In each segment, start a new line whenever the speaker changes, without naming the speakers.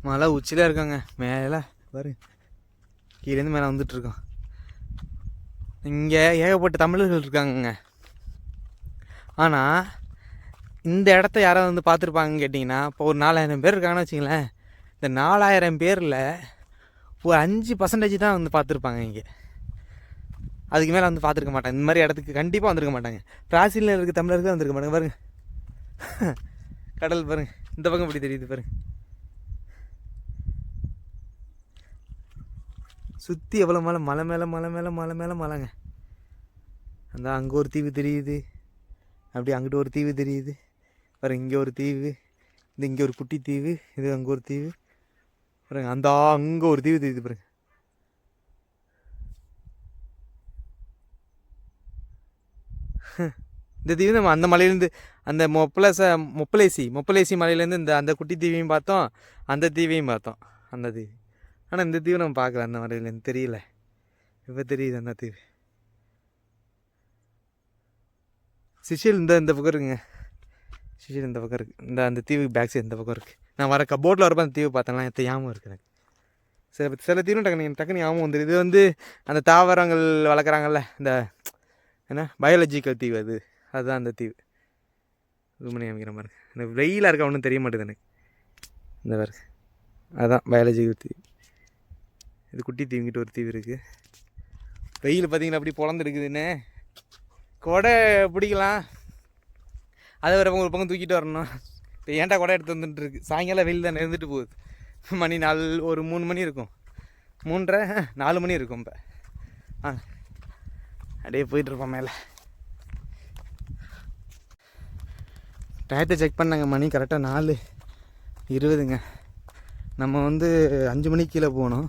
மலை உச்சியில் இருக்காங்க. மேலே பாரு, கீழேருந்து மேலே வந்துட்டுருக்கோம். இங்கே ஏகப்பட்ட தமிழர்கள் இருக்காங்கங்க. ஆனால் இந்த இடத்த யாராவது வந்து பார்த்துருப்பாங்கன்னு கேட்டிங்கன்னா, இப்போ ஒரு 4000 பேர் இருக்காங்கன்னு வச்சிங்களேன். இந்த 4000 பேரில் ஒரு 5% தான் வந்து பார்த்துருப்பாங்க இங்கே. அதுக்கு மேலே வந்து பார்த்துருக்க மாட்டாங்க. இந்த மாதிரி இடத்துக்கு கண்டிப்பாக வந்திருக்க மாட்டாங்க. பிராசிலில் இருக்க தமிழர்கள் வந்திருக்க மாட்டாங்க. பாருங்க கடல் பாருங்க, இந்த பக்கம் இப்படி தெரியுது பாருங்க. சுற்றி எவ்வளோ மலை, மலை மேலே மலை மேலே மலை மேலே மலைங்க. அந்த அங்கே ஒரு தீவு தெரியுது, அப்படி அங்கிட்டு ஒரு தீவு தெரியுது பாருங்க. இங்கே ஒரு தீவு, இது இங்கே ஒரு குட்டி தீவு, இது அங்கே ஒரு தீவு பாருங்க. அந்த அங்கே ஒரு தீவு தெரியுது பாருங்க. இந்த தீவு நம்ம அந்த மலையிலேருந்து அந்த மொப்பலேசி மலையிலேருந்து இந்த அந்த குட்டி தீவையும் பார்த்தோம், அந்த தீவையும் பார்த்தோம், அந்த தீவு. ஆனால் இந்த தீவு நம்ம பார்க்கல, அந்த மலையிலேருந்து தெரியல. இப்போ தெரியுது அந்த தீவு. சிஷியல் இந்த பக்கம் இருக்குங்க. சிஷியல் இந்த பக்கம் இருக்குது. அந்த தீவுக்கு பேக் சைடு இந்த பக்கம் இருக்குது. நான் போட்டில் வரப்போ அந்த தீவு பார்த்தேன்லாம் எத்த ஞாபகம் இருக்குது எனக்கு. சில தீவும் டக்குனு ஞாபகம் வந்துடும். இது வந்து அந்த தாவரங்கள் வளர்க்குறாங்கல்ல, இந்த என்ன பயாலஜிக்கல் தீவு, அதுதான் அந்த தீவு. ரூமணி அமைக்கிற மாதிரி இந்த வெயிலாக இருக்க ஒன்றும் தெரிய மாட்டேது எனக்கு. இந்த பாரு, அதுதான் பயாலஜிக்கல் தீவு. இது குட்டி தீவுங்கிட்ட ஒரு தீவு இருக்குது. வெயில் பார்த்தீங்கன்னா அப்படி பொழந்துருக்குதுன்னு கொடை பிடிக்கலாம். அதை ஒரு பக்கம் தூக்கிட்டு வரணும். இப்போ ஏன்டா கொடை எடுத்து வந்துட்டு இருக்கு. சாயங்காலம் வெயில் தான் இருந்துட்டு போகுது. மணி ஒரு 3 மணி இருக்கும், 3:30 4 மணி இருக்கும். இப்போ அப்படியே போயிட்டுருப்போம் மேலே. டயத்தை செக் பண்ணாங்க, மணி கரெக்டாக 4:20ங்க. நம்ம வந்து 5 மணிக்கு கீழே போகணும்.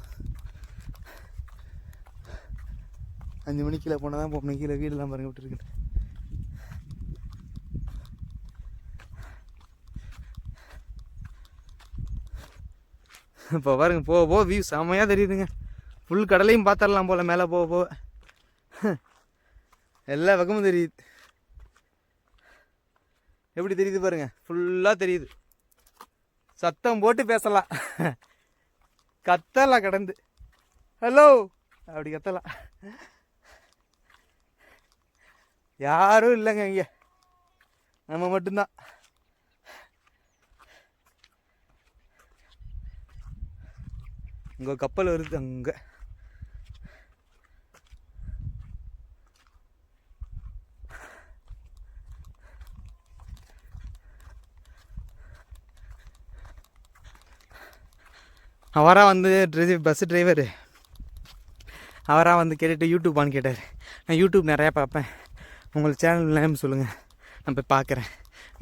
5 மணிக்கு கீழே போனால் தான் போகணும். கீழே வீடெல்லாம் பாருங்க விட்டுருக்கு. இப்போ பாருங்க, போக வியூ செம்மையாக தெரியுதுங்க. ஃபுல் கடலையும் பார்த்துடலாம் போல் மேலே போக எல்லா பக்கமும் தெரியுது. எப்படி தெரியுது பாருங்க, ஃபுல்லாக தெரியுது. சத்தம் போட்டு பேசலாம், கத்தலாம் கடந்து ஹலோ அப்படி கத்தலாம். யாரும் இல்லைங்க இங்கே, நம்ம மட்டும்தான். இங்கே கப்பல் வருது அங்கே. அவராக வந்து பஸ்ஸு டிரைவரு அவராக வந்து கேட்டுட்டு யூடியூப்பான்னு கேட்டார். நான் யூடியூப் நிறையா பார்ப்பேன், உங்களுக்கு சேனல் நேம் சொல்லுங்கள், நான் போய் பார்க்குறேன்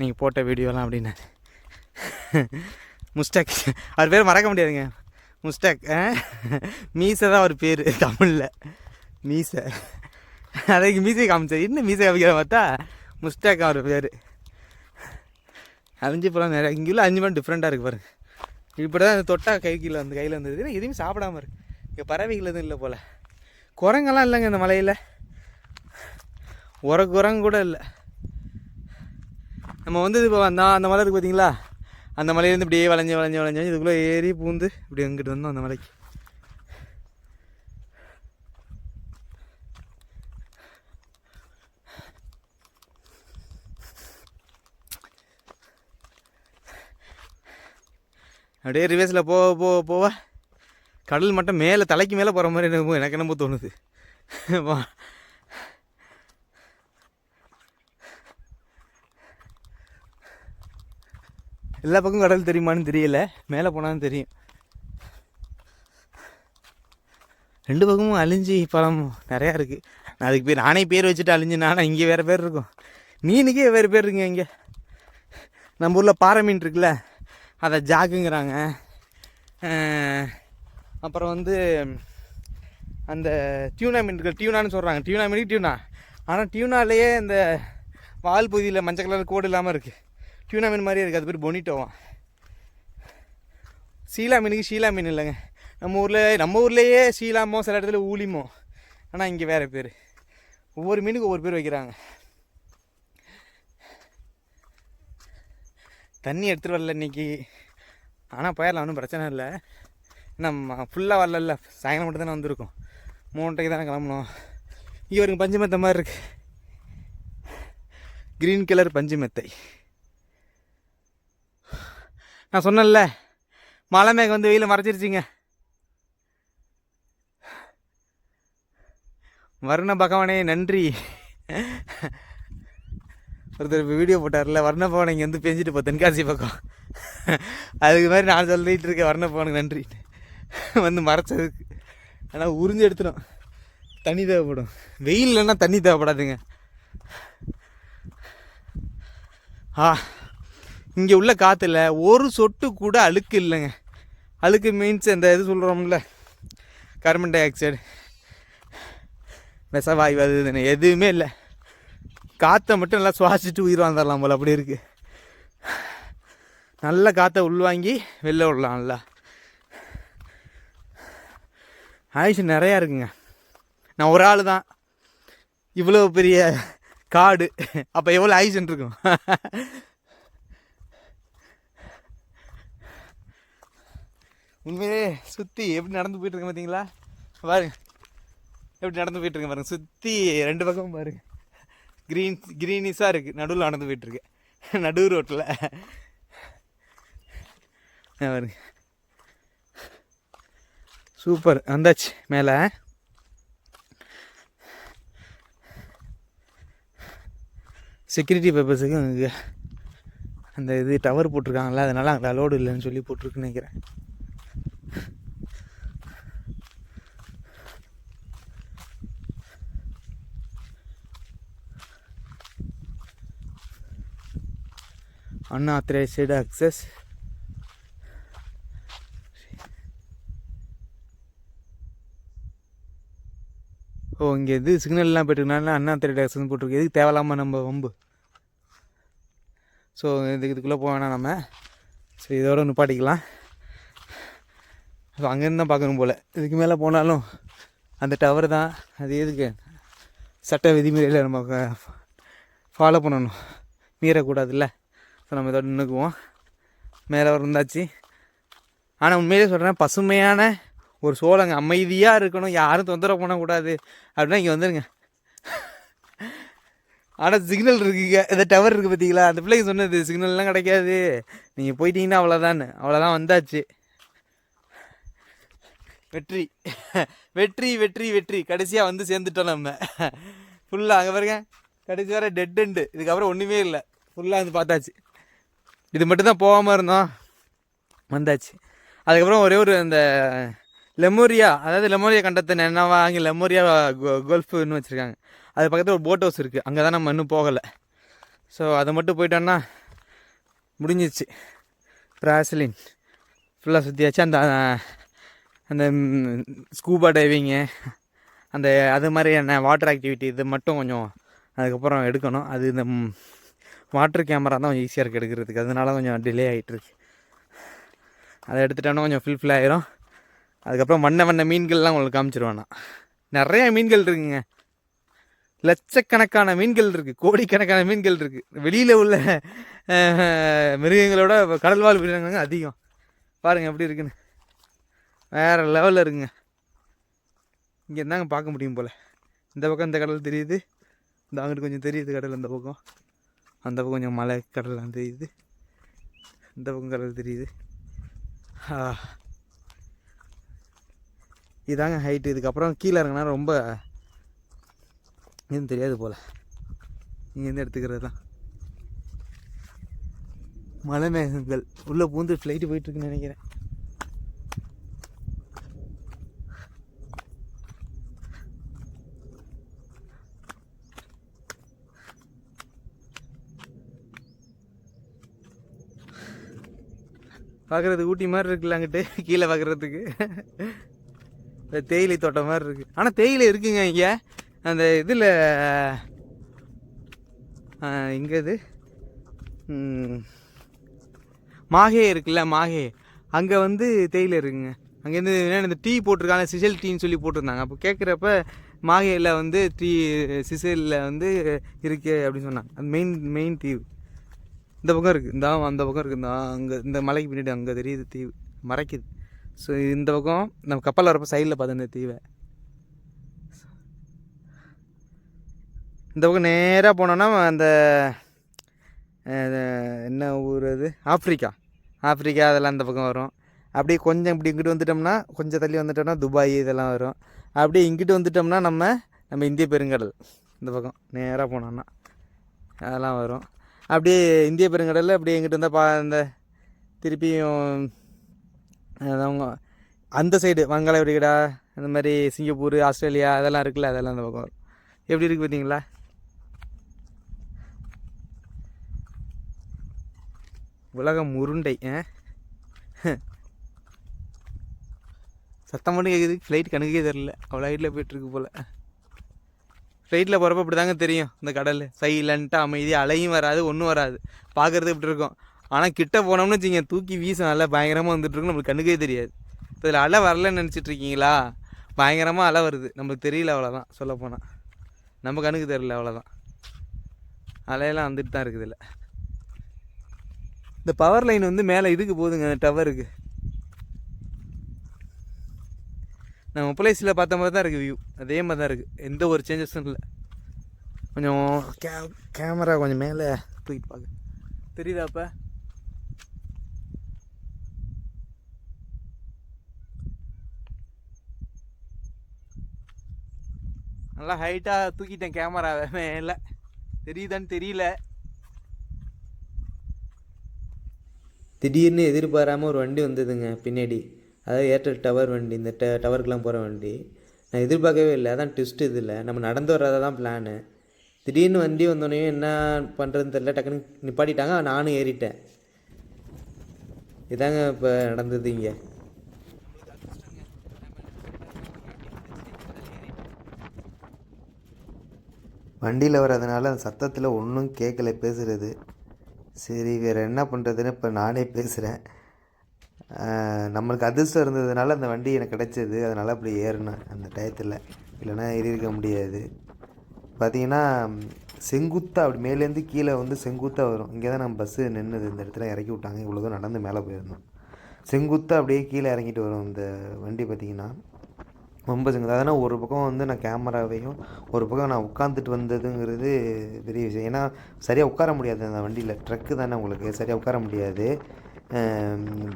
நீங்கள் போட்ட வீடியோலாம் அப்படின்னு. முஸ்டாக், அவர் பேர் மறக்க முடியாதுங்க. முஸ்டாக் மீசை தான் அவர் பேர் தமிழில், மீசை. அதுக்கு மீசை காமிச்சார். இன்னும் மீசை காமிக்கிற பார்த்தா முஸ்டாக் அவர் பேர். அழிஞ்சு போகலாம் நிறையா. இங்கேயும் 5 மணி டிஃப்ரெண்ட்டாக இருக்குது பாருங்க. இப்படி தான் தொட்டா கையில் வந்தது. எதுவுமே சாப்பிடாம இருக்கு. இங்கே பறவைகள் எதுவும் இல்லை போல். குரங்கெல்லாம் இல்லைங்க இந்த மலையில், ஒரு குரங்கு கூட இல்லை. நம்ம வந்து இப்போ அந்த மலை இருக்குது பார்த்தீங்களா, அந்த மலையிலேருந்து இப்படியே வளைஞ்சு இதுக்குள்ளே ஏறி பூந்து இப்படி எங்கிட்டு வந்தோம் அந்த மலைக்கு. அப்படியே ரிவேஸில் போவ கடல் மட்டும் மேலே தலைக்கு மேலே போகிற மாதிரி எனக்கு என்னமோ தோணுது. எல்லா பக்கம் கடல் தெரியுமான்னு தெரியல, மேலே போனாலும் தெரியும். 2 பக்கமும் அழிஞ்சி பழம் நிறையா இருக்குது. அதுக்கு நானே பேர் வச்சுட்டு அழிஞ்சுனானா இங்கே வேறு பேர் இருக்கும். மீனுக்கே வேறு பேர் இருக்குங்க. இங்கே நம்ம ஊரில் பாறை மீன் இருக்குல்ல, அதை ஜாக்குங்கிறாங்க. அப்புறம் வந்து அந்த டியூனா மீன் இருக்குது, டியூனான்னு சொல்கிறாங்க. டியூனா மீனுக்கு டியூனா, ஆனால் டியூனாலேயே இந்த வால் பகுதியில் மஞ்சள் கலர் கோடு இல்லாமல் இருக்குது. டியூனா மீன் மாதிரியே இருக்குது, அது பேர் பொனிட்டோவான். சீலா மீனுக்கு ஷீலா மீன் இல்லைங்க. நம்ம ஊர்லேயே ஷீலாமோ, சில இடத்துல ஊலிமோ, ஆனால் இங்கே வேறு பேர். ஒவ்வொரு மீனுக்கு ஒவ்வொரு பேர் வைக்கிறாங்க. தண்ணி எடுத்துகிட்டு வரல இன்றைக்கி. ஆனால் போயிடலாம், ஒன்றும் பிரச்சனை இல்லை. நம்ம ஃபுல்லாக வரல, சாயங்காலம் மட்டும் தானே வந்திருக்கோம், 3:00 தானே கிளம்பணும். இங்கே ஒரு பஞ்சு மெத்தை மாதிரி இருக்குது, க்ரீன் கலர் பஞ்சு மெத்தை. நான் சொன்னேன்ல மலை மேகம் வந்து வெயில மறைச்சிருச்சிங்க. வர்ண பகவானே நன்றி. ஒருத்தர் வீடியோ போட்டார்ல, வர்ண பகவான் இங்கே வந்து பெஞ்சிட்டு போ தென்காசி பக்கம், அதுக்கு மாதிரி நான் சொல்லிகிட்டு இருக்கேன் வர்ண பகவானுக்கு நன்றி வந்து மறைச்சதுக்கு. ஆனால் உறிஞ்சு எடுத்துடும், தண்ணி தேவைப்படும். வெயில் இல்லைன்னா தண்ணி தேவைப்படாதுங்க. இங்கே உள்ள காற்றுல ஒரு சொட்டு கூட அழுக்கு இல்லைங்க. அழுக்கு மீன்ஸ் அந்த இது சொல்கிறோம்ல, கார்பன் டை ஆக்சைடு, விஷவாயு, அது எதுவுமே இல்லை. காற்றை மட்டும் நல்லா சுவாசிச்சுட்டு உயிர் வந்துடலாம் போல், அப்படி இருக்குது. நல்ல காற்றை உள்வாங்கி வெளில விடலாம். நல்லா ஆயுஷ் நிறையா இருக்குங்க. நான் ஒரு ஆள் தான், இவ்வளோ பெரிய காடு, அப்போ எவ்வளோ ஆயுஷன் இருக்கும். உண்மையிலே சுற்றி எப்படி நடந்து போயிட்டுருக்கேன் பார்த்தீங்களா? பாருங்க எப்படி நடந்து போயிட்டுருக்கேன் பாருங்கள். சுற்றி 2 பக்கமும் பாருங்கள், க்ரீனிஸாக இருக்குது. நடுவில் நடந்து போயிட்டுருக்கேன், நடு ரோட்டில் பாருங்க. சூப்பர், வந்தாச்சு மேலே. செக்யூரிட்டி பர்பஸுக்கு அங்கே அந்த இது டவர் போட்டிருக்காங்களா, அதனால் அங்கே அலோடு இல்லைன்னு சொல்லி போட்டிருக்குன்னு நினைக்கிறேன். unauthorized access. இங்கே இது சிக்னல்லாம் போய்ட்டுருக்கனால unauthorized access போட்டிருக்கு. எதுக்கு தேவையில்லாமல் நம்ம வம்பு. ஸோ இதுக்குள்ளே போக வேணாம் நம்ம. ஸோ இதோட நிப்பாட்டிக்கலாம். ஸோ அங்கேருந்து தான் பார்க்கணும் போல். இதுக்கு மேலே போனாலும் அந்த டவர் தான், அது எதுக்கு சட்ட விதிமுறையில் நம்ம ஃபாலோ பண்ணணும், மீறக்கூடாதுல்ல. ஸோ நம்ம இதோட நின்றுக்குவோம். மேலே இருந்தாச்சு. ஆனால் உண்மையிலே சொல்கிறேன், பசுமையான ஒரு சோளங்க, அமைதியாக இருக்கணும், யாரும் தொந்தரவு பண்ணக்கூடாது அப்படின்னா இங்கே வந்துடுங்க. ஆனால் சிக்னல் இருக்குங்க, இந்த டவர் இருக்குது பார்த்தீங்களா, அந்த பிள்ளைங்க சொன்னது சிக்னல்லாம் கிடைக்காது, நீங்கள் போயிட்டீங்கன்னா அவ்வளோதான் வந்தாச்சு. வெற்றி வெற்றி வெற்றி வெற்றி, கடைசியாக வந்து சேர்ந்துட்டோம் நம்ம. ஃபுல்லாக அங்கே பாருங்க, கடைசி வர டெட் எண்டு, இதுக்கப்புறம் ஒன்றுமே இல்லை, ஃபுல்லாக வந்து பார்த்தாச்சு. இது மட்டும்தான் போகாமல் இருந்தோம், வந்தாச்சு. அதுக்கப்புறம் ஒரே ஒரு அந்த லெமோரியா, அதாவது லெமோரியா கண்டத்தை என்னவா அங்கே லெமோரியா கோல்ஃப்னு வச்சுருக்காங்க, அது பக்கத்தில் ஒரு போட் ஹவுஸ் இருக்குது, அங்கே தான் நம்ம இன்னும் போகலை. ஸோ அதை மட்டும் போயிட்டோன்னா முடிஞ்சிச்சு. பிராசிலின் ஃபுல்லாக சுற்றியாச்சு. அந்த அந்த ஸ்கூபா டைவிங்கு, அந்த அது மாதிரியான வாட்டர் ஆக்டிவிட்டி இது மட்டும் கொஞ்சம் அதுக்கப்புறம் எடுக்கணும். அது இந்த வாட்டர் கேமரா தான் கொஞ்சம் ஈஸியாக இருக்குது எடுக்கிறதுக்கு, அதனால கொஞ்சம் டிலே ஆகிட்டுருக்கு. அதை எடுத்துட்டோன்னா கொஞ்சம் ஃபில் ஆகிரும். அதுக்கப்புறம் வண்ண மீன்கள்லாம் உங்களுக்கு காமிச்சிருவேண்ணா. நிறைய மீன்கள் இருக்குங்க, லட்சக்கணக்கான மீன்கள் இருக்குது, கோடிக்கணக்கான மீன்கள் இருக்குது. வெளியில் உள்ள மிருகங்களோட கடல்வாழ் மிருகங்க அதிகம். பாருங்கள் எப்படி இருக்குன்னு, வேறு லெவலில் இருக்குங்க. இங்கே இருந்தாங்க பார்க்க முடியும் போல். இந்த பக்கம் இந்த கடல் தெரியுது, இந்த அங்கிட்டு கொஞ்சம் தெரியுது கடல், அந்த பக்கம் அந்த பக்கம் கொஞ்சம் மலை கடலாம் தெரியுது, இந்த பக்கம் கடல் தெரியுது. இதாங்க ஹைட்டு. இதுக்கப்புறம் கீழே இறங்கினா ரொம்ப எதுவும் தெரியாது போல், இங்கேருந்து எடுத்துக்கிறது தான். மலை மேகங்கள் உள்ளே பூந்து ஃப்ளைட்டு போயிட்டுருக்குன்னு நினைக்கிறேன். பார்க்குறதுக்கு ஊட்டி மாதிரி இருக்குல்ல, அங்கிட்டு கீழே பார்க்குறதுக்கு தேயிலை தோட்டம் மாதிரி இருக்குது. ஆனால் தேயிலை இருக்குங்க இங்கே, அந்த இதில் இங்கே இது மாஹே இருக்குல்ல, மாஹே அங்கே வந்து தேயிலை இருக்குங்க. அங்கேருந்து இந்த டீ போட்டிருக்காங்க, சிசல் டீன்னு சொல்லி போட்டிருந்தாங்க. அப்போ கேட்குறப்ப மாஹேயில் வந்து டீ சிசலில் வந்து இருக்குது அப்படின்னு சொன்னாங்க. அது மெயின் தீவு. இந்த பக்கம் இருக்குது, அந்த பக்கம் இருக்குது, அங்கே இந்த மலைக்கு பின்னாடி அங்கே தெரியுது தீவு மறைக்குது. ஸோ இந்த பக்கம் நம்ம கப்பலில் வரப்போ சைடில் பார்த்தோம் இந்த தீவை. இந்த பக்கம் நேராக போனோன்னா அந்த என்ன ஊர் அது, ஆப்ரிக்கா அதெல்லாம் இந்த பக்கம் வரும். அப்படியே கொஞ்சம் இப்படி இங்கிட்டு வந்துட்டோம்னா, கொஞ்சம் தள்ளி வந்துட்டோம்னா துபாய் இதெல்லாம் வரும். அப்படியே இங்கிட்டு வந்துட்டோம்னா நம்ம இந்திய பெருங்கடல் இந்த பக்கம் நேராக போனோம்னா அதெல்லாம் வரும். அப்படியே இந்திய பெருங்கடலில் அப்படியே இங்கிட்டு வந்தால் இந்த திருப்பியும் அவங்க அந்த சைடு வங்காள விரிகுடா, அந்த மாதிரி சிங்கப்பூர், ஆஸ்திரேலியா அதெல்லாம் இருக்குல்ல, அதெல்லாம் அந்த பக்கம் வரும். எப்படி இருக்குது பார்த்தீங்களா? உலகம் உருண்டை. சத்தம் மட்டும் கேட்குது, ஃப்ளைட் கணக்கே தெரில, அவ்வளோ ஹைட்டில் போய்ட்டுருக்கு போல். ஃப்ளைட்டில் போகிறப்ப இப்படி தாங்க தெரியும் இந்த கடல், சைலண்ட்டாக அமைதியாக, அலையும் வராது, ஒன்றும் வராது, பார்க்குறது இப்படி இருக்கும். ஆனால் கிட்ட போனோம்னு வச்சுங்க, தூக்கி வீசம் நல்லா பயங்கரமாக வந்துட்டுருக்கும், நம்மளுக்கு கண்ணுக்கே தெரியாது. இப்போ இதில் அலை வரலன்னு நினச்சிட்ருக்கீங்களா? பயங்கரமாக அலை வருது, நம்மளுக்கு தெரியல, அவ்வளோதான். சொல்லப்போனால் நம்ம கண்ணுக்கு தெரியல, அவ்வளோதான். அலையெல்லாம் வந்துட்டு தான் இருக்குது. இல்லை, இந்த பவர் லைன் வந்து மேலே இதுக்கு போகுதுங்க, டவருக்கு. நம்ம முப்பலைஸில் பார்த்த மாதிரி தான் இருக்குது வியூ, அதே மாதிரி தான் இருக்குது, எந்த ஒரு சேஞ்சஸும் இல்லை. கொஞ்சம் கேமரா கொஞ்சம் மேலே தூக்கிட்டு பார்க்க தெரியுதா? அப்போ நல்லா ஹைட்டாக தூக்கிட்டேன் கேமராவை மேலே, தெரியுதான்னு தெரியல. திடீர்னு எதிர்பாராமல் ஒரு வண்டி வந்ததுங்க பின்னாடி, அதாவது ஏர்டெல் டவர் வண்டி, இந்த டவருக்கெலாம் போகிற வண்டி. நான் எதிர்பார்க்கவே இல்லை, அதான் ட்விஸ்ட். இதில் நம்ம நடந்து வர்றதை தான் பிளானு. திடீர்னு வண்டி வந்தோடனே என்ன பண்ணுறதுன்னு தெரியல, டக்குன்னு நிப்பாட்டிட்டாங்க, நானும் ஏறிட்டேன். இதாங்க இப்போ நடந்தது இங்கே. வண்டியில் வர்றதுனால அந்த சத்தத்தில் ஒன்றும் கேட்கல பேசுகிறது. சரி, வேறு என்ன பண்ணுறதுன்னு இப்போ நானே பேசுகிறேன். நம்மளுக்கு அதிர்ஷ்டம் இருந்ததுனால அந்த வண்டி எனக்கு கிடச்சிது, அதனால் அப்படி ஏறினேன் அந்த டயத்தில், இல்லைன்னா ஏறியிருக்க முடியாது. பார்த்திங்கன்னா செங்குத்தாக அப்படி மேலேருந்து கீழே வந்து செங்குத்தாக வரும். இங்கே தான் நம்ம பஸ்ஸு நின்றுது, இந்த இடத்துல இறக்கி விட்டாங்க, இவ்வளோ தூரம் நடந்து மேலே போயிருந்தோம். செங்குத்தாக அப்படியே கீழே இறங்கிட்டு வரும் இந்த வண்டி. பார்த்திங்கன்னா ரொம்ப செங்குத்தாக. அதனால் ஒரு பக்கம் வந்து நான் கேமராவையும், ஒரு பக்கம் நான் உட்காந்துட்டு வந்ததுங்கிறது பெரிய விஷயம். ஏன்னா சரியாக உட்கார முடியாது அந்த வண்டியில், ட்ரக்கு தானே உங்களுக்கு, சரியாக உட்கார முடியாது.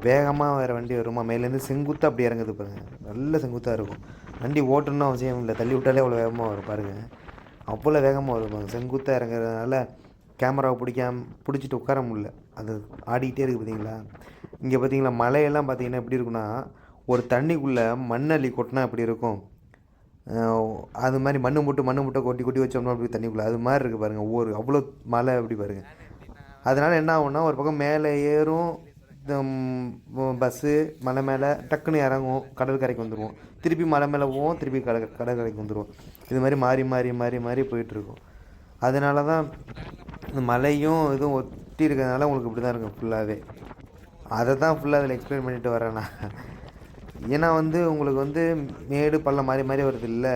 வேகமாக வேறு வண்டி வருமா, மேலேருந்து செங்குத்தாக அப்படி இறங்குது பாருங்கள், நல்ல செங்குத்தாக இருக்கும். வண்டி ஓட்டணும்னு அவசியம் இல்லை, தள்ளி விட்டாலே அவ்வளோ வேகமாக வரும் பாருங்கள், அவ்வளோ வேகமாக வரும். செங்குத்தாக இறங்குறதுனால கேமராவை பிடிச்சிட்டு உட்கார முடியல, அது ஆடிக்கிட்டே இருக்குது. பார்த்தீங்களா இங்கே? பார்த்தீங்களா மலையெல்லாம் பார்த்தீங்கன்னா எப்படி இருக்குன்னா, ஒரு தண்ணிக்குள்ளே மண்ணள்ளி கொட்டினா எப்படி இருக்கும், அது மாதிரி மண்ணு மூட்டை கொட்டி வச்சோம்னா அப்படி தண்ணிக்குள்ளே அது மாதிரி இருக்குது பாருங்கள். அவ்வளோ மலை அப்படி பாருங்கள். அதனால் என்ன ஆகும்னா, ஒரு பக்கம் மேலே ஏறும் பஸ்ஸு, மலை மேலே டக்குன்னு இறங்கும், கடற்கரைக்கு வந்துடுவோம், திருப்பி மலை மேலே போவோம், திருப்பி கடற்கரைக்கு வந்துடுவோம். இது மாதிரி மாறி போயிட்டுருக்கும். அதனால தான் இந்த மலையும் இதுவும் ஒட்டி இருக்கிறதுனால உங்களுக்கு இப்படி தான் இருக்கும் ஃபுல்லாகவே. அதை தான் ஃபுல்லாக அதில் எக்ஸ்பிளைன் பண்ணிட்டு வரேன் நான். ஏன்னா வந்து உங்களுக்கு வந்து மேடு பள்ளம் மாறி வருது இல்லை,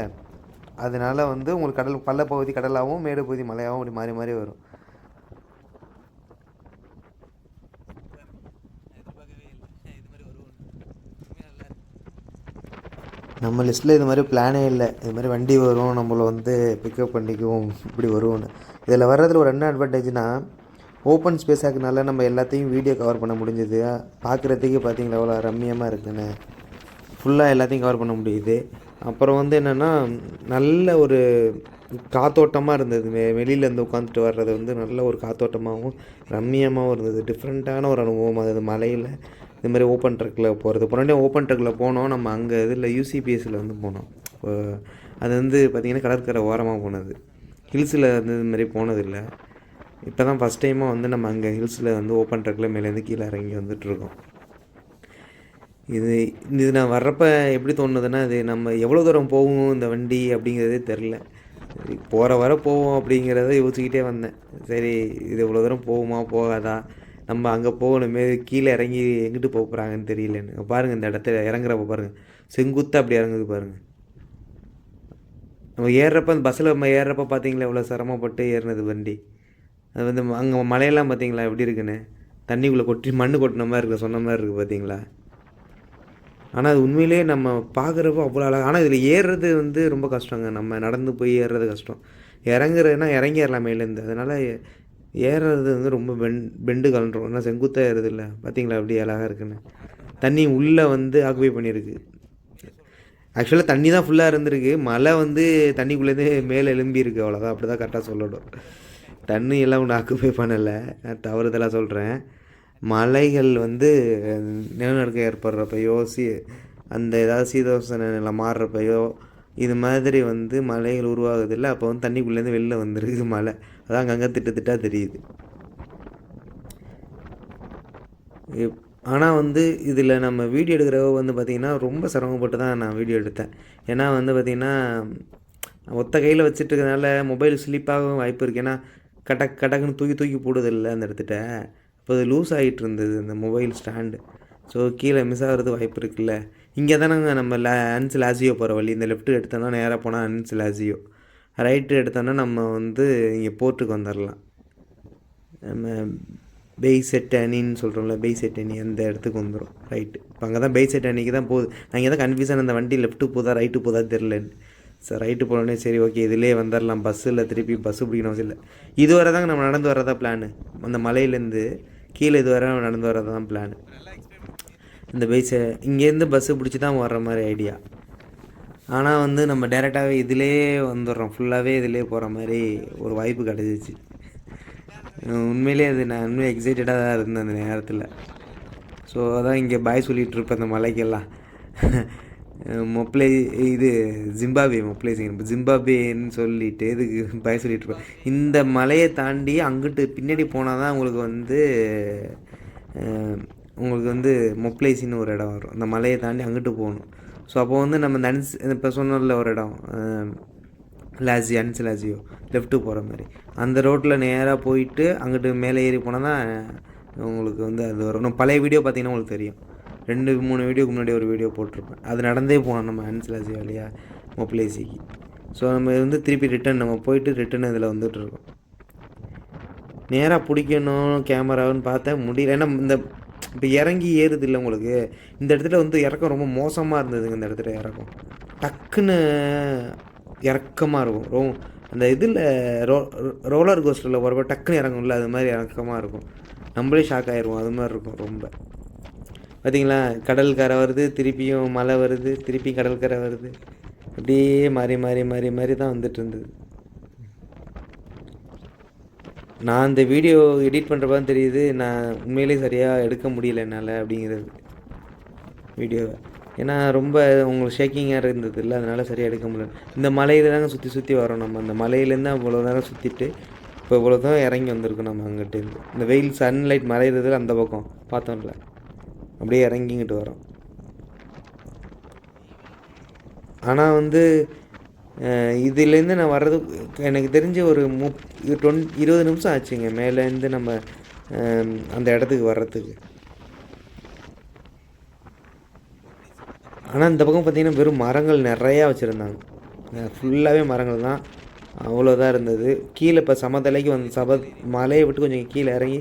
அதனால வந்து உங்களுக்கு பள்ள பகுதி கடலாகவும் மேடு பகுதி மலையாகவும் அப்படி மாறி வரும். நம்ம லிஸ்ட்டில் இது மாதிரி பிளானே இல்லை, இது மாதிரி வண்டி வரும், நம்மளை வந்து பிக்கப் பண்ணிக்குவோம், இப்படி வருவோன்னு. இதில் வர்றதில் ஒரு என்ன அட்வான்டேஜ்னால், ஓப்பன் ஸ்பேஸ் ஆக்குனால நம்ம எல்லாத்தையும் வீடியோ கவர் பண்ண முடிஞ்சது. பார்க்குறதுக்கு பார்த்தீங்களா எவ்வளோ ரம்மியமாக இருக்குதுன்னு, ஃபுல்லாக எல்லாத்தையும் கவர் பண்ண முடியுது. அப்புறம் வந்து என்னென்னா, நல்ல ஒரு காத்தோட்டமாக இருந்தது. வெளியிலேருந்து உட்காந்துட்டு வர்றது வந்து நல்ல ஒரு காத்தோட்டமாகவும் ரம்மியமாகவும் இருந்தது. டிஃப்ரெண்ட்டான ஒரு அனுபவம் அது மலையில் இது மாதிரி ஓப்பன் ட்ரக்கில் போகிறது. முன்னாடி ஓப்பன் ட்ரக்கில் போனோம் நம்ம, அங்கே இதில் யூசிபிஎஸ்சில் வந்து போனோம். இப்போ அது வந்து பார்த்திங்கன்னா கடற்கரை ஓரமாக போனது, ஹில்ஸில் வந்து இது மாதிரி போனதில்லை. இப்போ தான் ஃபஸ்ட் டைமாக வந்து நம்ம அங்கே ஹில்ஸில் வந்து ஓப்பன் ட்ரக்கில் மேலேருந்து கீழே இறங்கி வந்துட்டுருக்கோம். இது நான் வர்றப்போ எப்படி தோணுதுன்னா, இது நம்ம எவ்வளோ தூரம் போகும் இந்த வண்டி அப்படிங்கிறதே தெரில. சரி, வர போவோம் அப்படிங்கிறத யோசிச்சுக்கிட்டே வந்தேன். சரி, இது இவ்வளோ தூரம் போகுமா போகாதா, நம்ம அங்கே போகணுமே, கீழே இறங்கி எங்கிட்டு போக போகிறாங்கன்னு தெரியலன்னு. பாருங்கள் இந்த இடத்துல இறங்குறப்ப பாருங்கள், செங்குத்தாக அப்படி இறங்குது பாருங்கள். நம்ம ஏறுறப்ப அந்த பஸ்ஸில் நம்ம ஏறுறப்ப பார்த்தீங்களா எவ்வளோ சிரமப்பட்டு ஏறினது வண்டி. அது வந்து அங்கே மலையெல்லாம் பார்த்தீங்களா எப்படி இருக்குன்னு, தண்ணிக்குள்ளே கொட்டி மண் கொட்டின மாதிரி இருக்குது, சொன்ன மாதிரி இருக்குது பார்த்தீங்களா. ஆனால் அது உண்மையிலே நம்ம பார்க்குறப்போ அவ்வளோ அழகாக. ஆனால் இதில் ஏறுறது வந்து ரொம்ப கஷ்டங்க. நம்ம நடந்து போய் ஏறுறது கஷ்டம். இறங்குறதுனா இறங்கிடலாம் மேலேருந்து. அதனால் ஏறுறது வந்து ரொம்ப பெண்டு கலண்டுரும். ஆனால் செங்குத்தாக ஏறுறது இல்லை. பார்த்தீங்களா எப்படி அழகாக இருக்குன்னு. தண்ணி உள்ளே வந்து ஆக்குபை பண்ணியிருக்கு. ஆக்சுவலாக தண்ணி தான் ஃபுல்லாக இருந்திருக்கு. மழை வந்து தண்ணிக்குள்ளேருந்து மேலே எழும்பியிருக்கு, அவ்வளோதான். அப்படி தான் கரெக்டாக சொல்லணும். தண்ணி எல்லாம் ஒன்று ஆக்குபை பண்ணலை, தவறுதலாக சொல்கிறேன். மலைகள் வந்து நிலநடுக்கம் ஏற்படுறப்பையோ அந்த ஏதாவது சீதோஷண நிலை மாறுறப்பையோ இது மாதிரி வந்து மலைகள் உருவாகுதில்லை. அப்போ வந்து தண்ணிக்குள்ளேருந்து வெளில வந்துருக்கு மலை. அதான் அங்கங்கே திட்டாக தெரியுது. ஆனால் வந்து இதில் நம்ம வீடியோ எடுக்கிறவ வந்து பார்த்திங்கன்னா ரொம்ப சிரமப்பட்டு தான் நான் வீடியோ எடுத்தேன். ஏன்னா வந்து பார்த்திங்கன்னா ஒத்த கையில் வச்சுட்டு இருக்கிறதுனால மொபைல் ஸ்லிப்பாகவும் வாய்ப்பு இருக்குது. ஏன்னா கடக்குன்னு தூக்கி போடுதில்லை அந்த இடத்துட்ட. இப்போ அது லூஸ் ஆகிட்டு இருந்தது அந்த மொபைல் ஸ்டாண்டு. ஸோ கீழே மிஸ் ஆகிறது வாய்ப்பு இருக்குல்ல. இங்கே தானேங்க நம்ம அன்ஸ் லாசியோ போகிற வழி. இந்த லெஃப்ட்டு எடுத்தோன்னா நேராக போனால் அன்ஸ் லாசியோ, ரைட்டு எடுத்தோன்னா நம்ம வந்து இங்கே போர்ட்டுக்கு வந்துடலாம். நம்ம பெய்செட்டனின்னு சொல்கிறோம்ல, பெய்செட்டனி அந்த இடத்துக்கு வந்துடும் ரைட்டு. இப்போ அங்கே தான் பெய்செட்டனிக்கு தான் போகுது. நான் இங்கே தான் கன்ஃபியூஷன், அந்த வண்டி லெஃப்ட்டு போதா ரைட்டு போதா தெரிலன்னு. சார் ரைட்டு போனோடனே சரி ஓகே இதிலே வந்துடலாம், பஸ்ஸில் திருப்பி பஸ்ஸு பிடிக்கணும் அவசியம் இல்லை. இதுவரை தாங்க நம்ம நடந்து வரதா பிளானு. அந்த மலையிலேருந்து கீழே இதுவரை நடந்து வரது தான் பிளானு. இந்த இங்கேருந்து பஸ்ஸு பிடிச்சி தான் வர்ற மாதிரி ஐடியா. ஆனால் வந்து நம்ம டேரெக்டாகவே இதிலே வந்துடுறோம், ஃபுல்லாகவே இதிலே போகிற மாதிரி ஒரு வாய்ப்பு கிடச்சிச்சு. உண்மையிலே அது நான் இன்னும் எக்ஸைட்டடாக தான் இருந்தேன் அந்த நேரத்தில். ஸோ அதான் இங்கே பாய் சொல்லிகிட்ருப்பேன் அந்த மலைக்கெல்லாம். இது ஜிம்பாபேன்னு சொல்லிட்டு இதுக்கு பாய் சொல்லிகிட்ருப்பேன். இந்த மலையை தாண்டி அங்கிட்டு பின்னாடி போனால் தான் உங்களுக்கு வந்து மொப்ளைசின்னு ஒரு இடம் வரும். அந்த மலையை தாண்டி அங்கிட்டு போகணும். ஸோ அப்போ வந்து நம்ம இந்த இப்போ சொன்னோம்ல ஒரு இடம் அன்ஸ் லாசியோ லெஃப்ட்டு போகிற மாதிரி, அந்த ரோட்டில் நேராக போயிட்டு அங்கிட்டு மேலே ஏறி போனால் தான் உங்களுக்கு வந்து அது வரும். நம்ம பழைய வீடியோ பார்த்திங்கன்னா உங்களுக்கு தெரியும். 2-3 வீடியோக்கு முன்னாடி ஒரு வீடியோ போட்டிருப்பேன். அது நடந்தே போனோம் நம்ம அன்ஸ் லாசியோ வழியா மொப்ளைசிக்கு. ஸோ நம்ம வந்து திருப்பி நம்ம போயிட்டு ரிட்டன் இதில் வந்துட்டுருக்கோம். நேராக பிடிக்கணும் கேமராவுன்னு பார்த்தேன், முடியல. ஏன்னா இந்த இப்போ இறங்கி ஏறுது இல்லை உங்களுக்கு. இந்த இடத்துல வந்து இறக்கம் ரொம்ப மோசமாக இருந்ததுங்க. இந்த இடத்துல இறக்கம் டக்குன்னு இறக்கமாக இருக்கும். அந்த இதில் ரோலர் கோஸ்டரில் போகிறப்ப டக்குன்னு இறங்கும்ல, அது மாதிரி இறக்கமாக இருக்கும். நம்மளே ஷாக் ஆகிடுவோம், அது மாதிரி இருக்கும் ரொம்ப. பார்த்திங்களா, கடற்கரை வருது, திருப்பியும் மழை வருது, திருப்பி கடற்கரை வருது, அப்படியே மாறி தான் வந்துட்டு இருந்தது. நான் இந்த வீடியோ எடிட் பண்ணுறப்ப தான் தெரியுது நான் உண்மையிலே சரியாக எடுக்க முடியல என்னால் அப்படிங்கிறது வீடியோவை. ஏன்னா ரொம்ப உங்களுக்கு ஷேக்கிங்காக இருந்தது இல்லை, அதனால் சரியாக எடுக்க முடியல. இந்த மலையில் தாங்க சுற்றி வரோம் நம்ம. அந்த மலையிலேருந்து அவ்வளோ நேரம் சுற்றிட்டு இப்போ இவ்வளோ தான் இறங்கி வந்திருக்கோம் நம்ம அங்கிட்டேருந்து. இந்த வெயில் சன்லைட் மறையிறதுல அந்த பக்கம் பார்த்தோம்ல, அப்படியே இறங்கிங்கிட்டு வரோம். ஆனால் வந்து இதுலேருந்து நான் வர்றது எனக்கு தெரிஞ்சு ஒரு 20 நிமிஷம் ஆச்சுங்க மேலேருந்து நம்ம அந்த இடத்துக்கு வர்றதுக்கு. ஆனால் இந்த பக்கம் பார்த்திங்கன்னா வெறும் மரங்கள் நிறையா வச்சுருந்தாங்க. ஃபுல்லாகவே மரங்கள் தான், அவ்வளோதான் இருந்தது. கீழே இப்போ சமதலைக்கு மலையை விட்டு கொஞ்சம் கீழே இறங்கி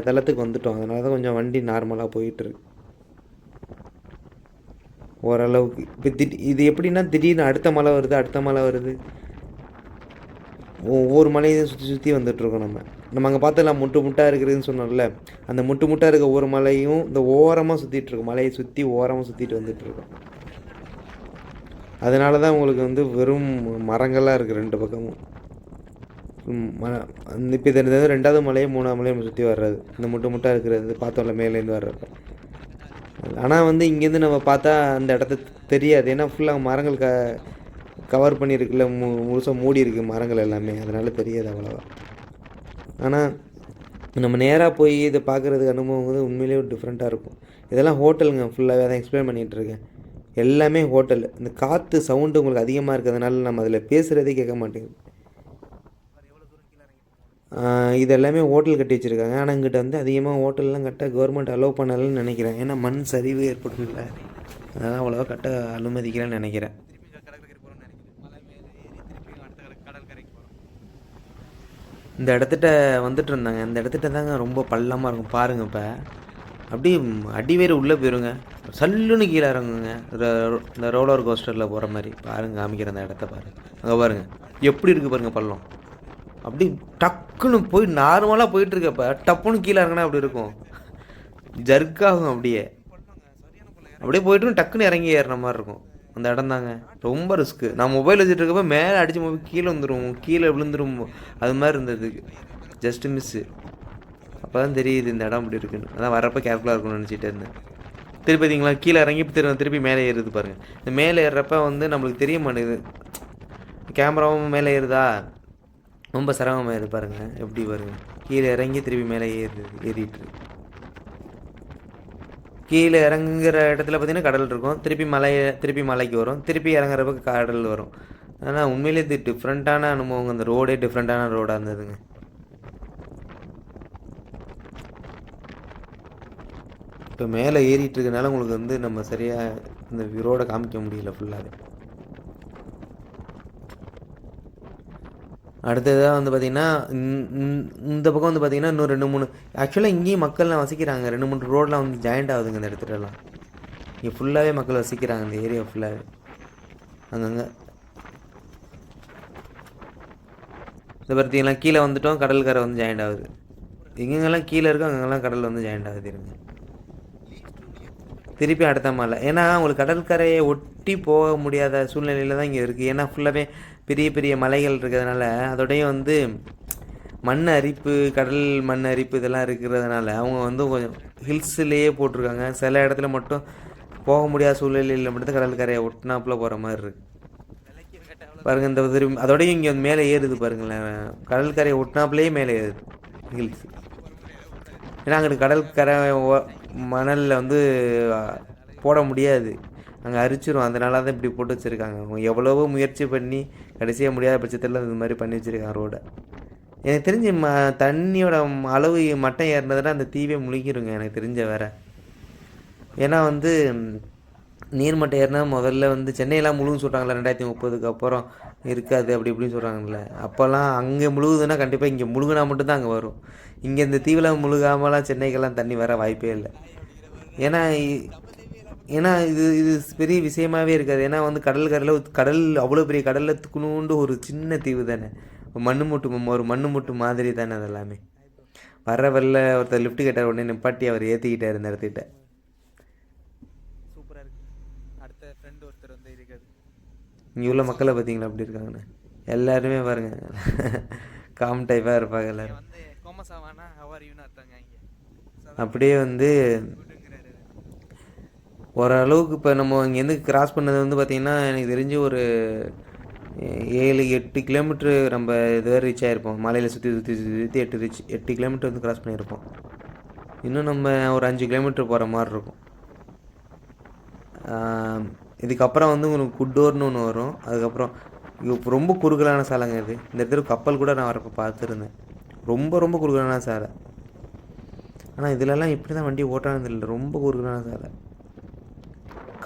தளத்துக்கு வந்துட்டோம். அதனால தான் கொஞ்சம் வண்டி நார்மலாக போயிட்டுருக்கு ஓரளவுக்கு. இப்போ இது எப்படின்னா திடீர்னு அடுத்த மலை வருது, ஒவ்வொரு மலையும் சுற்றி வந்துட்டுருக்கோம். நம்ம அங்கே பார்த்தலாம் முட்டாக இருக்குதுன்னு சொன்னோம்ல, அந்த முட்டாக இருக்க ஒவ்வொரு மலையும் இந்த ஓரமாக சுற்றிட்டுருக்கோம். மலையை சுற்றி ஓரமாக சுற்றிட்டு வந்துட்டுருக்கோம். அதனால தான் உங்களுக்கு வந்து வெறும் மரங்களாக இருக்குது 2 பக்கமும். இப்போ இது 2வது மலையும் 3வது மலையும் சுற்றி வர்றது, இந்த முட்டாக இருக்கிறது பார்த்தோம்ல மேலேருந்து வர்றப்ப. ஆனால் வந்து இங்கேருந்து நம்ம பார்த்தா அந்த இடத்த தெரியாது. ஏன்னா ஃபுல்லாக மரங்கள் கவர் பண்ணியிருக்குல்ல, முழுசாக மூடி இருக்குது மரங்கள் எல்லாமே, அதனால் தெரியாது அவ்வளோவா. ஆனால் நம்ம நேராக போய் இதை பார்க்குறதுக்கு அனுபவம் வந்து உண்மையிலேயே ஒரு டிஃப்ரெண்ட்டாக இருக்கும். இதெல்லாம் ஹோட்டலுங்க, ஃபுல்லாகவே தான் எக்ஸ்பிளைன் பண்ணிகிட்ருக்கேன். எல்லாமே ஹோட்டல். இந்த காற்று சவுண்டு உங்களுக்கு அதிகமாக இருக்கிறதுனால நம்ம அதில் பேசுகிறதே கேட்க மாட்டேங்குது. இது எல்லாமே ஹோட்டல் கட்டி வச்சுருக்காங்க. ஆனால் இங்கிட்ட வந்து அதிகமாக ஹோட்டல்லாம் கட்ட கவர்மெண்ட் அலோவ் பண்ணலன்னு நினைக்கிறேன். ஏன்னா மண் சரிவு ஏற்படும்ல, அதனால் அவ்வளோவா கட்ட அனுமதிக்கலன்னு நினைக்கிறேன். இந்த இடத்துட்ட வந்துட்டு இருந்தாங்க. இந்த இடத்துட்ட தாங்க ரொம்ப பள்ளமாக இருக்கும் பாருங்கள். இப்போ அப்படியே அடிவேறு உள்ளே போயிருங்க, சல்லுன்னு கீழே இறங்குங்க. இந்த ரோலர் கோஸ்டரில் போகிற மாதிரி பாருங்கள். காமிக்கிற அந்த இடத்த பாருங்கள். அங்கே பாருங்கள் எப்படி இருக்குது பாருங்கள் பள்ளம். அப்படி டக்குன்னு போய் நார்மலாக போயிட்டுருக்கப்ப டப்புன்னு கீழே இறங்கினா அப்படி இருக்கும், ஜர்க்காகும். அப்படியே போயிட்டு டக்குன்னு இறங்கி ஏறுற மாதிரி இருக்கும். அந்த இடம் தாங்க ரொம்ப ரிஸ்க்கு. நான் மொபைல் வச்சுட்டு இருக்கப்ப மேலே அடித்து மொபைல் கீழே வந்துடும், கீழே விழுந்துடும். அது மாதிரி இருந்தது, ஜஸ்ட்டு மிஸ்ஸு. அப்போ தான் தெரியுது இந்த இடம் அப்படி இருக்குன்னு. அதான் வரப்போ கேர்ஃபுல்லாக இருக்கும்னு நினச்சிட்டு இருந்தேன். திருப்பி பார்த்தீங்களா கீழே இறங்கி திருப்பி மேலே ஏறுது பாருங்கள். இந்த மேலே ஏறுறப்ப நம்மளுக்கு தெரிய மாட்டேங்குது, கேமராவும் மேலே ஏறுதா, ரொம்ப சிரமமாக ஏறுது பாருங்கள். எப்படி பாருங்கள், கீழே இறங்கி திருப்பி மேலே ஏறிட்டு கீழே இறங்குற இடத்துல பார்த்திங்கன்னா கடல் இருக்கும், திருப்பி மலைக்கு வரும், திருப்பி இறங்குறப்ப கடல் வரும். ஆனால் உண்மையிலே இது டிஃப்ரெண்ட்டான அனுபவம். அந்த ரோடே டிஃப்ரெண்ட்டான ரோடாக இருந்ததுங்க. இப்போ மேலே ஏறிட்டு இருக்கனால உங்களுக்கு நம்ம சரியாக இந்த ரோடை காமிக்க முடியல ஃபுல்லாகவே. அடுத்ததாக பார்த்திங்கன்னா இந்த பக்கம் பார்த்திங்கன்னா இன்னும் 2-3 ஆக்சுவலாக இங்கேயும் மக்கள்லாம் வசிக்கிறாங்க. 2-3 ரோடெலாம் ஜாயிண்ட் ஆகுதுங்க இந்த இடத்துலலாம். இங்கே ஃபுல்லாகவே மக்கள் வசிக்கிறாங்க, இந்த ஏரியா ஃபுல்லாகவே. அங்கங்கே இந்த பார்த்தீங்கன்னா கீழே வந்துட்டோம், கடற்கரை ஜாயிண்ட் ஆகுது. எங்கெங்கெல்லாம் கீழே இருக்கோ அங்கெல்லாம் கடல் ஜாயிண்ட் ஆகுது. இருங்க திருப்பி அடுத்த மலை. ஏன்னா உங்களுக்கு கடற்கரையை ஒட்டி போக முடியாத சூழ்நிலையில் தான் இங்கே இருக்குது. ஏன்னா ஃபுல்லாகவே பெரிய பெரிய மலைகள் இருக்கிறதுனால, அதோடையும் மண் அரிப்பு, கடல் மண் அரிப்பு இதெல்லாம் இருக்கிறதுனால அவங்க கொஞ்சம் ஹில்ஸ்லேயே போட்டிருக்காங்க. சில இடத்துல மட்டும் போக முடியாத சூழ்நிலையில் மட்டும் கடற்கரையை ஒட்டினாப்பில் போகிற மாதிரி இருக்குது பாருங்கள். இந்த திரும்பி அதோடையும் இங்கே மேலே ஏறுது பாருங்களேன், கடற்கரையை ஒட்டினாப்புலேயே மேலே ஏறுது ஹில்ஸ். ஏன்னா அங்கிட்டு கடற்கரை மணலில் போட முடியாது, அங்கே அரிச்சிரும். அதனால தான் இப்படி போட்டு வச்சுருக்காங்க. அவங்க எவ்வளவோ முயற்சி பண்ணி கடைசியாக முடியாத பட்சத்தில் இது மாதிரி பண்ணி வச்சுருக்காங்க ரோடை. எனக்கு தெரிஞ்சு தண்ணியோட அளவு மட்டம் ஏறினதுன்னா அந்த தீவே முழுகிருங்க எனக்கு தெரிஞ்ச வேறு. ஏன்னா நீர்மட்டம் ஏறினா முதல்ல சென்னையெல்லாம் முழுகுன்னு சொல்கிறாங்களே, 2030க்கு அப்புறம் இருக்காது அப்படி இப்படின்னு சொல்கிறாங்கல்ல. அப்போல்லாம் அங்கே முழுகுதுன்னா கண்டிப்பாக இங்கே முழுகுனா மட்டும்தான் அங்கே வரும். இங்கே இந்த தீவில் முழுகாமலாம் சென்னைக்கெல்லாம் தண்ணி வர வாய்ப்பே இல்லை. ஏன்னா இது பெரிய விஷயமாகவே இருக்காது. ஏன்னா கடல் அவ்வளோ பெரிய கடலில் துக்குணுண்டு ஒரு சின்ன தீவு தானே, ஒரு மண்ணு முட்டு மாதிரி தானே. அதெல்லாமே வர வரல ஒருத்தர் லிஃப்ட் கேட்டார், உடனே நிப்பாட்டி அவர் ஏற்றிக்கிட்டார் இந்த இடத்துக்கிட்ட. சூப்பராக இருக்குது. அடுத்த ஃப்ரெண்டு ஒருத்தர் இருக்காது. இங்கே உள்ள மக்களை பார்த்தீங்களா அப்படி இருக்காங்கண்ணே, எல்லாருமே பாருங்க காம் டைப்பாக இருப்பாங்க எல்லோரும். அப்படியே ஓரளவுக்கு இப்போ நம்ம இங்கேருந்து கிராஸ் பண்ணது பார்த்திங்கன்னா எனக்கு தெரிஞ்சு ஒரு 7-8 கிலோமீட்ரு நம்ம இதுவரை ரீச் ஆகிருப்போம். மலையில் சுற்றி 8 கிலோமீட்டர் கிராஸ் பண்ணியிருப்போம். இன்னும் நம்ம ஒரு 5 கிலோமீட்டர் போகிற மாதிரி இருக்கும். இதுக்கப்புறம் உங்களுக்கு குட்டோர்னு ஒன்று வரும். அதுக்கப்புறம் இப்போ ரொம்ப குறுகலான சாலைங்க இது. இந்த இடத்துல கப்பல் கூட நான் வரப்போ பார்த்துருந்தேன். ரொம்ப குறுகலான சாலை. ஆனால் இதிலெல்லாம் இப்படி தான் வண்டி ஓட்டானது இல்லை, ரொம்ப குறுகலான சாலை.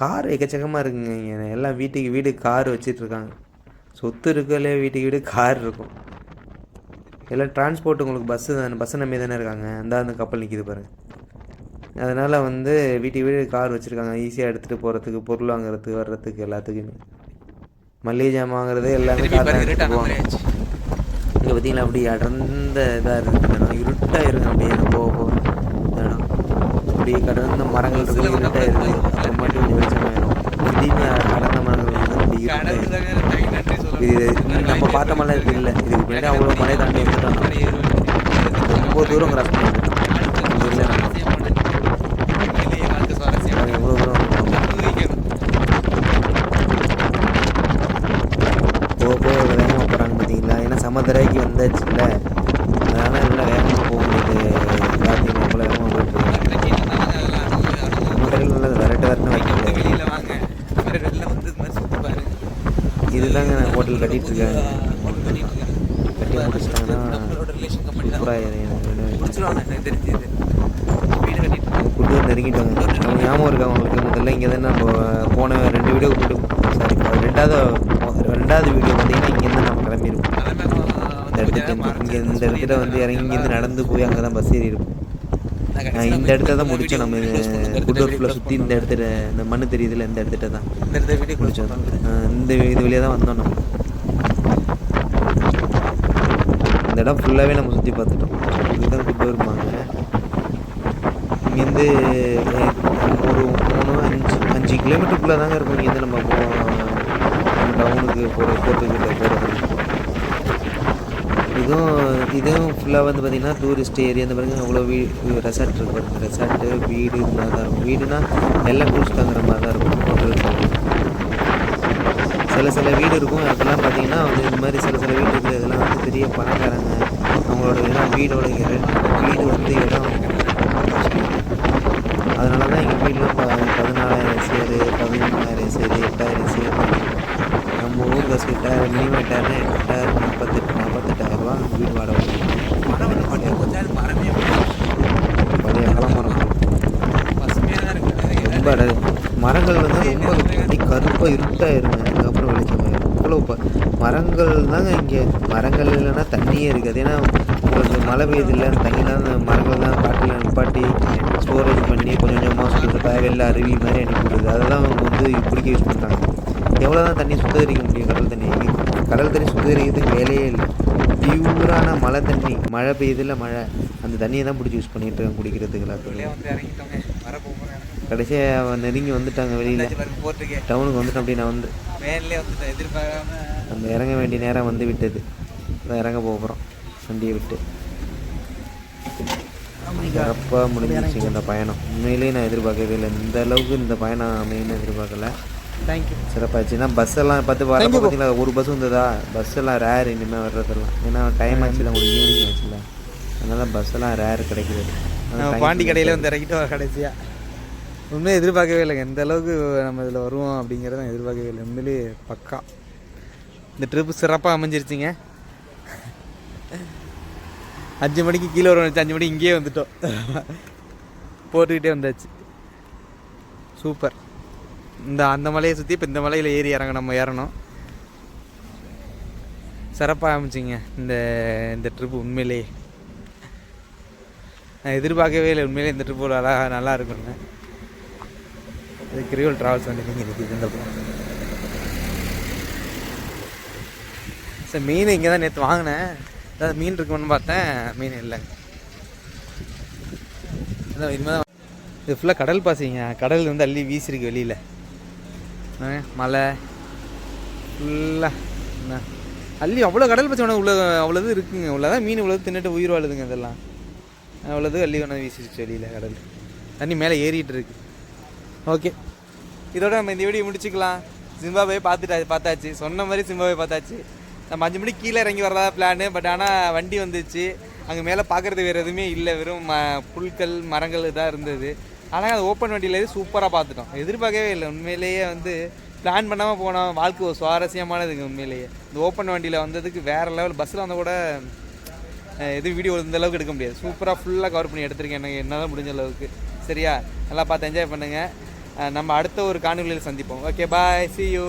கார் எக்கச்சக்கமாக இருக்குங்க இங்கே. எல்லாம் வீட்டுக்கு வீடு கார் வச்சிட்ருக்காங்க. சொத்து இருக்கலே வீட்டுக்கு வீடு கார் இருக்கும். எல்லாம் டிரான்ஸ்போர்ட் உங்களுக்கு பஸ்ஸை நம்பி தானே இருக்காங்க. அந்த கப்பல் நிற்கிது பாருங்கள். அதனால் வீட்டுக்கு வீடு கார் வச்சுருக்காங்க, ஈஸியாக எடுத்துகிட்டு போகிறதுக்கு, பொருள் வாங்குறதுக்கு, வர்றதுக்கு, எல்லாத்துக்குமே. மளிகை ஜாமான் வாங்குறது எல்லாமே கார் தான் எடுத்துட்டு போவாங்க. இங்கே பார்த்தீங்களா அப்படி அடர்ந்த இதாக இருக்குது, இருட்டாக இருக்குது. அப்படியே போக இடம் அப்படியே கடந்த மரங்கள் இருக்குது, இருட்டாக இருக்குது. அது மட்டும் கொஞ்சம் வெளிச்சமாயிடும். திடீர்னு அடர்ந்த மரங்கள் இது நம்ம பார்த்த மாதிரிலாம் இது இல்லை. இதுக்கு பின்னாடி அவ்வளோ மலை தாண்டி வந்துட்டோம், ரொம்ப தூரம் கிராஸ் பண்ணிட்டோம். இல்லை நம்ம எவ்வளோ தூரம் போக வேகமாக போகிறாங்க பார்த்தீங்களா. ஏன்னா சமதரைக்கு வந்தாச்சு இல்லை, அதனால் எல்லாம் வேகமாக போக முடியுது. எல்லாத்தையும் அவ்வளோ வேகமாக போயிட்டுருக்காங்க. சமதரையில் நல்லா விரட்டுன்னு வைக்க முடியாது. இதுதாங்க நான் ஹோட்டல் கட்டிகிட்ருக்காங்க. கட்டி முடிச்சிட்டாங்கன்னா சூப்பராக குட்டூர் நெருங்கிட்டாங்க. அவங்க ஞாபகம் இருக்கா அவங்களுக்கு? முதல்ல இங்கே தான் நம்ம போன 2 வீடியோ ரெண்டாவது வீடியோ பார்த்தீங்கன்னா இங்கேருந்து நம்ம கிளம்பியிருக்கோம். இந்த இடத்துக்கு இங்கே இந்த இடத்துல வந்து இறங்கி இங்கேருந்து நடந்து போய் அங்கே தான் பஸ் ஏறி இருக்கும். இந்த இடத்த தான் முடித்தோம் நம்ம குட்டூருக்குள்ளே சுற்றி இந்த இடத்துல இந்த மண்ணு தெரியுதுல இந்த இடத்துல தான் முடித்தோம். இந்த இது வழியாக தான் வந்தோம் நம்ம. இந்த இடம் ஃபுல்லாகவே நம்ம சுற்றி பார்த்துட்டோம். இதுதான் குட்டூருப்பாங்க. இங்கேருந்து ஒரு 5 கிலோமீட்டருக்குள்ளே தாங்க இருக்கும். இங்கேருந்து நம்ம டவுனுக்கு போகிறதுக்கு இதுவும் ஃபுல்லாக வந்து பார்த்திங்கன்னா டூரிஸ்ட் ஏரியா. இந்த பாருங்க அவ்வளோ ரெசார்ட் இருக்குது பாருங்க. ரெசார்ட்டு வீடு இது மாதிரி தான் இருக்கும். வீடுனா எல்லாம் டூரிஸ்ட் தங்குற மாதிரி தான் இருக்கும். ஹோட்டல்ஸ் சில வீடு இருக்கும். அதெல்லாம் பார்த்திங்கன்னா வந்து இந்த மாதிரி சில வீடு இருக்குது. இதெல்லாம் வந்து பெரிய பணக்காரங்க அவங்களோட இடம் வீடு வந்து இடம். அதனால தான் எங்கள் வீட்டில் 14,000 சேரு 13,000 சேரு 8,000 சேரு. நம்ம ஊர் காசு மினிமம் 8,000 48,000 வீடு வாடகை. பழைய காலமரம் ரொம்ப மரங்கள் வந்து ரொம்ப அப்படி கருப்பாக இருட்டாக இருங்க. அதுக்கப்புறம் வெளிச்சம் இவ்வளோ மரங்கள் தாங்க இங்கே. மரங்கள் இல்லைன்னா தண்ணியே இருக்காது. ஏன்னா உங்களுக்கு மழை பெய்யுது இல்லை தண்ணி தான் மரங்கள் தான் காட்டில் நிப்பாட்டி ஸ்டோரேஜ் பண்ணி கொஞ்சம் கொஞ்சமாக சுற்றுறது தேவையில்லை அருவி மாதிரி அனுப்பிவிடுது. அதெல்லாம் அவங்க வந்து குடிக்க யூஸ் பண்ணுறாங்க. எவ்வளோ தான் தண்ணி சுத்திகரிக்க முடியும்? கடல் தண்ணி சுத்திகரிக்கிறதுக்கு வேலையே இல்லை. பியூரான மழை தண்ணி, மழை பெய்யுதில்ல மழை, அந்த தண்ணியை தான் பிடிச்சி யூஸ் பண்ணிட்டு குடிக்கிறதுக்கு எல்லாத்துக்கும். கடைசியாக நெருங்கி வந்துட்டாங்க வெளியில். டவுனுக்கு வந்துட்டோம். அப்படி நான் வந்து நம்ம இறங்க வேண்டிய நேரம் வந்து விட்டது. இறங்க போகிறோம் வண்டியை விட்டு. சிறப்பாக முடிஞ்சிச்சு அந்த பயணம். உண்மையிலேயே நான் எதிர்பார்க்கவே இல்லை. இந்த அளவுக்கு இந்த பயணம் அமைன்னு எதிர்பார்க்கல. தேங்க்யூ. சிறப்பாச்சு. ஏன்னா பஸ் எல்லாம் வரப்போ பார்த்தீங்களா ஒரு பஸ் வந்ததா? பஸ் எல்லாம் ரேர் இனிமேல் வர்றதெல்லாம். ஏன்னா டைம் ஆச்சுல, உங்களுக்கு ஈவினிங் ஆச்சுல, அதனால பஸ் எல்லாம் ரேர் கிடைக்கிறது. பாண்டி கடையில் வந்து இறக்கிட்டு வர கடைசியாக உண்மையை எதிர்பார்க்கவே இல்லைங்க. எந்த அளவுக்கு நம்ம இதில் வருவோம் அப்படிங்கிறத நான் எதிர்பார்க்கவே இல்லை. உண்மையிலேயே பக்கா இந்த ட்ரிப்பு சிறப்பாக அமைஞ்சிருச்சிங்க. 5 மணிக்கு கீழே வர வச்சு 5 மணிக்கு இங்கேயே வந்துட்டோம். போட்டுக்கிட்டே வந்தாச்சு. சூப்பர். அந்த மலையை சுற்றி இப்போ இந்த மலையில் நம்ம ஏறணும். சிறப்பாக அமைச்சிங்க இந்த ட்ரிப்பு. உண்மையிலேயே நான் எதிர்பார்க்கவே இல்லை. உண்மையிலே இந்த ட்ரிப்பு நல்லா இருக்குங்க. இது கிரிவல் ட்ராவல்ஸ் வந்துட்டீங்க இன்றைக்கி இருந்தப்போ. சார் மீன் இங்கே தான் நேற்று வாங்கினேன். ஏதாவது மீன் இருக்குன்னு பார்த்தேன், மீன் இல்லைங்க. இனிமேல் தான் இது ஃபுல்லாக கடல் பாசிங்க. கடல் வந்து அள்ளி வீசிருக்கு வெளியில். மலை ஃபுல்லாக அள்ளி அவ்வளோ கடல் பாசி உனக்கு அவ்வளோது இருக்குங்க. அவ்வளோதான் மீன் இவ்வளோ தின்னுட்டு உயிர் வாழுதுங்க. இதெல்லாம் அவ்வளோது அள்ளி கொண்டாந்து வீசிருச்சு வெளியில். கடல் தண்ணி மேலே ஏறிட்டு இருக்கு. ஓகே, இதோட நம்ம இந்த வீடியோ முடிச்சுக்கலாம். சிம்பாபே பார்த்தாச்சு. சொன்ன மாதிரி சிம்பாபே பார்த்தாச்சு. நம்ம 5 மணிக்கு கீழே இறங்கி வரதா பிளானு. பட் ஆனால் வண்டி வந்துச்சு. அங்கே மேலே பார்க்குறது வேறு எதுவுமே இல்லை. வெறும் புல்கள் மரங்கள் இதாக இருந்தது. ஆனால் அது ஓப்பன் வண்டியில் சூப்பராக பார்த்துட்டோம். எதிர்பார்க்கவே இல்லை. உண்மையிலேயே வந்து பிளான் பண்ணாமல் போனோம். வாழ்க்கை ஒரு சுவாரஸ்யமானதுங்க. உண்மையிலேயே இந்த ஓப்பன் வண்டியில் வந்ததுக்கு வேறு லெவல். பஸ்ஸில் வந்தால் கூட எதுவும் வீடியோ இந்த அளவுக்கு எடுக்க முடியாது. சூப்பராக ஃபுல்லாக கவர் பண்ணி எடுத்திருக்கேன் எனக்கு என்னால் முடிஞ்ச அளவுக்கு. சரியா, நல்லா பார்த்து என்ஜாய் பண்ணுங்கள். நம்ம அடுத்த ஒரு காணொளியில் சந்திப்போம். Okay, bye, see you.